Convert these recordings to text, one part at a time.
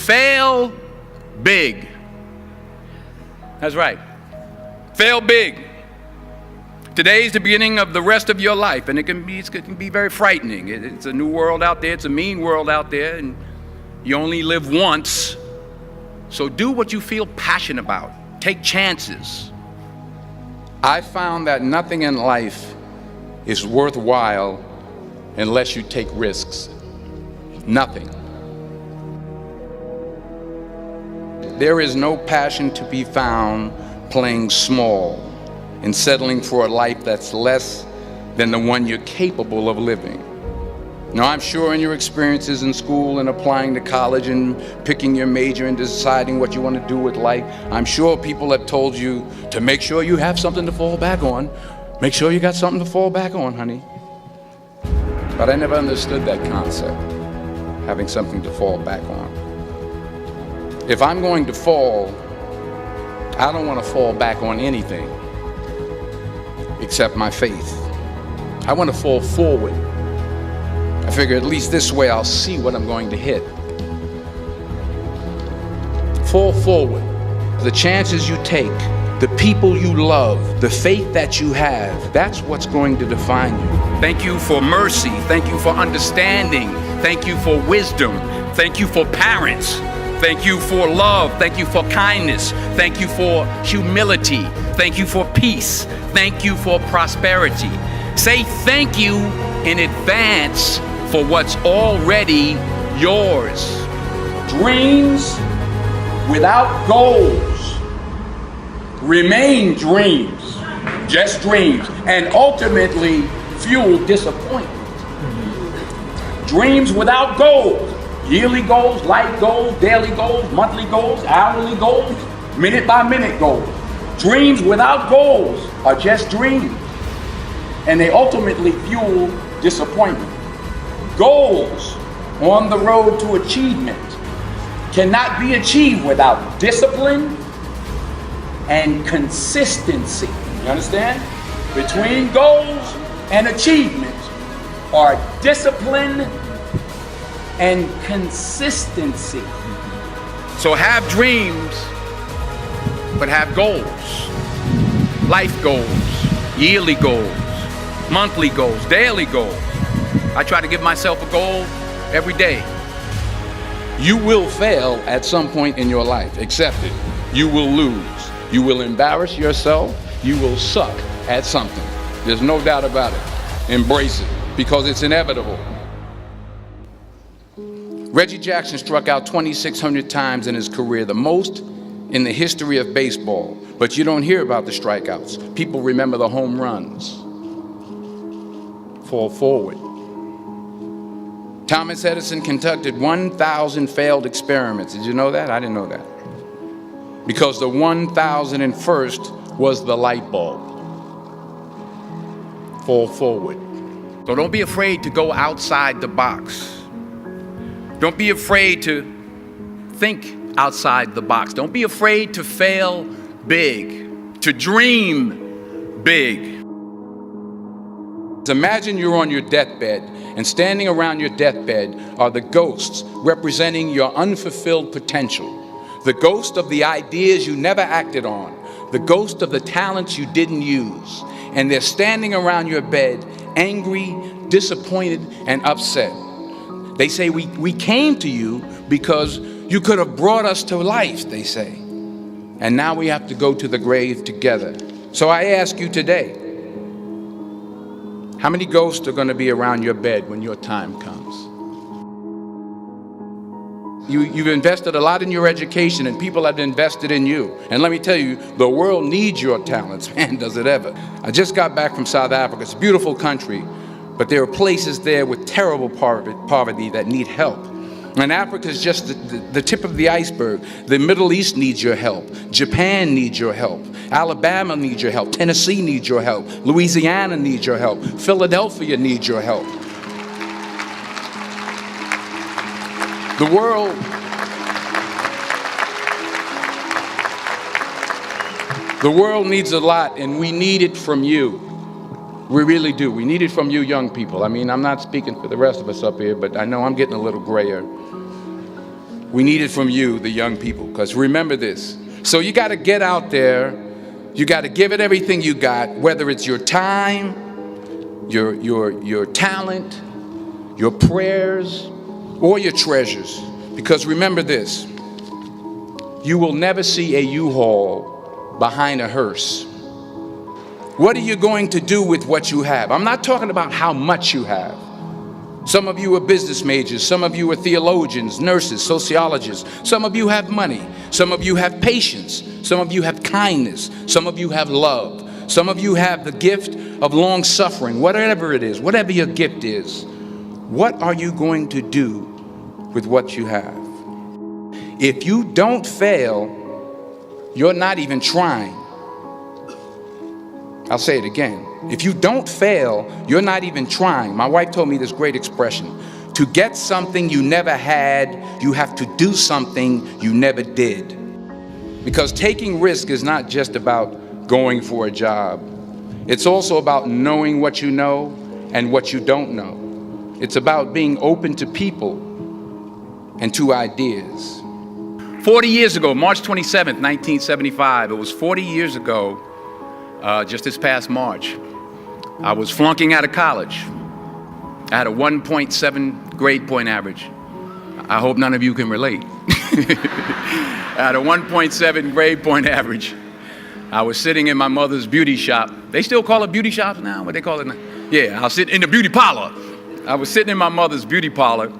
Fail big. That's right. Fail big. Today's the beginning of the rest of your life, and it can be very frightening. It's a new world out there. It's a mean world out there, and you only live once. So do what you feel passionate about. Take chances. I found that nothing in life is worthwhile unless you take risks. Nothing. There is no passion to be found playing small and settling for a life that's less than the one you're capable of living. Now, I'm sure in your experiences in school and applying to college and picking your major and deciding what you want to do with life, I'm sure people have told you to make sure you have something to fall back on. Make sure you got something to fall back on, honey. But I never understood that concept, having something to fall back on. If I'm going to fall, I don't want to fall back on anything except my faith. I want to fall forward. I figure at least this way I'll see what I'm going to hit. Fall forward. The chances you take, the people you love, the faith that you have, that's what's going to define you. Thank you for mercy. Thank you for understanding. Thank you for wisdom. Thank you for parents. Thank you for love. Thank you for kindness. Thank you for humility. Thank you for peace. Thank you for prosperity. Say thank you in advance for what's already yours. Dreams without goals remain dreams, just dreams, and ultimately fuel disappointment. Dreams without goals, yearly goals, life goals, daily goals, monthly goals, hourly goals, minute by minute goals. Dreams without goals are just dreams, and they ultimately fuel disappointment. Goals on the road to achievement cannot be achieved without discipline and consistency. You understand? Between goals and achievement are discipline and consistency. So have dreams, but have goals. Life goals, yearly goals, monthly goals, daily goals. I try to give myself a goal every day. You will fail at some point in your life. Accept it. You will lose. You will embarrass yourself. You will suck at something. There's no doubt about it. Embrace it, because it's inevitable. Reggie Jackson struck out 2,600 times in his career, the most in the history of baseball. But you don't hear about the strikeouts. People remember the home runs. Fall forward. Thomas Edison conducted 1,000 failed experiments. Did you know that? I didn't know that. Because the 1,001st was the light bulb. Fall forward. So don't be afraid to go outside the box. Don't be afraid to think outside the box. Don't be afraid to fail big, to dream big. Imagine you're on your deathbed, and standing around your deathbed are the ghosts representing your unfulfilled potential. The ghost of the ideas you never acted on. The ghost of the talents you didn't use. And they're standing around your bed, angry, disappointed, and upset. They say, we came to you because you could have brought us to life, they say. And now we have to go to the grave together. So I ask you today, how many ghosts are going to be around your bed when your time comes? You've invested a lot in your education, and people have invested in you. And let me tell you, the world needs your talents. Man, does it ever. I just got back from South Africa. It's a beautiful country, but there are places there with terrible poverty that need help. And Africa is just the tip of the iceberg. The Middle East needs your help. Japan needs your help. Alabama needs your help. Tennessee needs your help. Louisiana needs your help. Philadelphia needs your help. The world needs a lot, and we need it from you. We really do. We need it from you young people. I mean, I'm not speaking for the rest of us up here, but I know I'm getting a little grayer. We need it from you, the young people, because remember this. So you got to get out there. You got to give it everything you got, whether it's your time, your talent, your prayers, or your treasures. Because remember this, you will never see a U-Haul behind a hearse. What are you going to do with what you have? I'm not talking about how much you have. Some of you are business majors, some of you are theologians, nurses, sociologists. Some of you have money, some of you have patience, some of you have kindness, some of you have love, some of you have the gift of long suffering. Whatever it is, whatever your gift is, what are you going to do with what you have? If you don't fail, you're not even trying. I'll say it again. If you don't fail, you're not even trying. My wife told me this great expression. To get something you never had, you have to do something you never did. Because taking risk is not just about going for a job. It's also about knowing what you know and what you don't know. It's about being open to people and to ideas. 40 years ago, March 27th, 1975, it was 40 years ago, just this past March, I was flunking out of college. I had a 1.7 grade point average. I hope none of you can relate. I had a 1.7 grade point average. I was sitting in my mother's beauty shop. They still call it beauty shops now? What they call it now? Yeah, I was sitting in the beauty parlor. I was sitting in my mother's beauty parlor,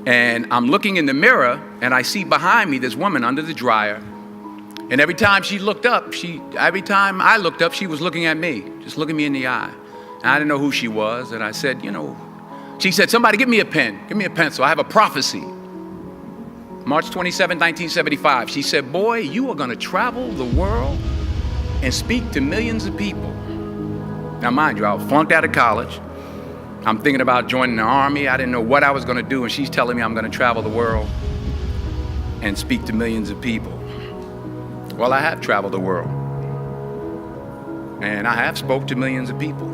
and I'm looking in the mirror, and I see behind me this woman under the dryer. And every time she looked up, every time I looked up, she was looking at me, just looking me in the eye. And I didn't know who she was, and I said, she said, somebody give me a pen, give me a pencil, I have a prophecy. March 27, 1975, she said, boy, you are gonna travel the world and speak to millions of people. Now mind you, I was flunked out of college. I'm thinking about joining the army. I didn't know what I was gonna do, and she's telling me I'm gonna travel the world and speak to millions of people. Well, I have traveled the world, and I have spoke to millions of people.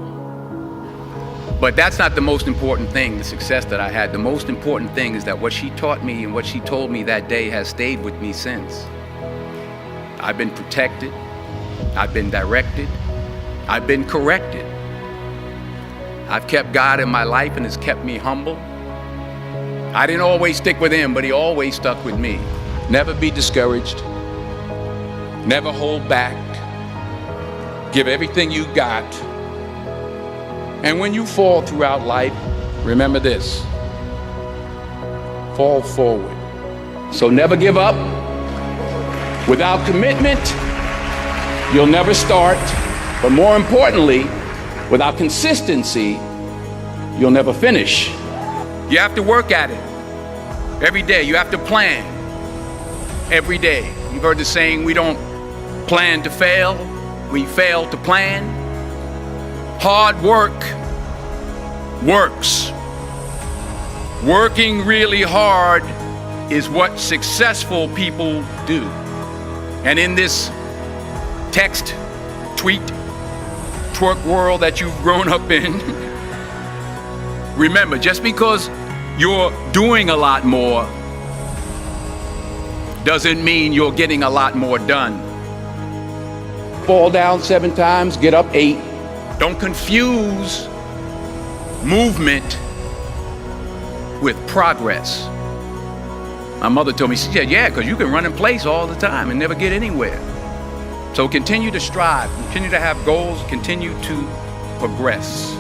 But that's not the most important thing, the success that I had. The most important thing is that what she taught me and what she told me that day has stayed with me since. I've been protected, I've been directed, I've been corrected. I've kept God in my life and it's kept me humble. I didn't always stick with him, but he always stuck with me. Never be discouraged. Never hold back. Give everything you got. And when you fall throughout life, remember this. Fall forward. So never give up. Without commitment, you'll never start. But more importantly, without consistency, you'll never finish. You have to work at it every day. You have to plan every day. You've heard the saying, we don't plan to fail, we fail to plan. Hard work works. Working really hard is what successful people do. And in this text, tweet, twerk world that you've grown up in, remember, just because you're doing a lot more doesn't mean you're getting a lot more done. Fall down 7 times, get up 8. Don't confuse movement with progress. My mother told me, she said, yeah, because you can run in place all the time and never get anywhere. So continue to strive, continue to have goals, continue to progress.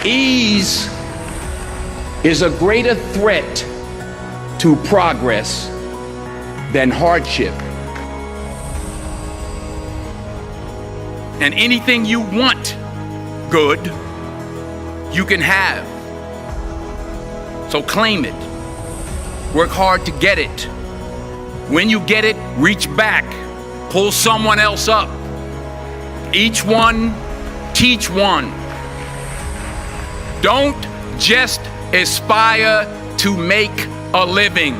Ease is a greater threat to progress than hardship. And anything you want good, you can have. So claim it. Work hard to get it. When you get it, reach back. Pull someone else up. Each one, teach one. Don't just aspire to make a living.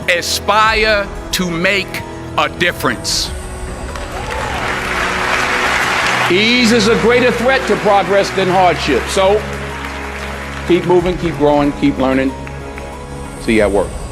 Aspire to make a difference. Ease is a greater threat to progress than hardship. So keep moving, keep growing, keep learning. See you at work.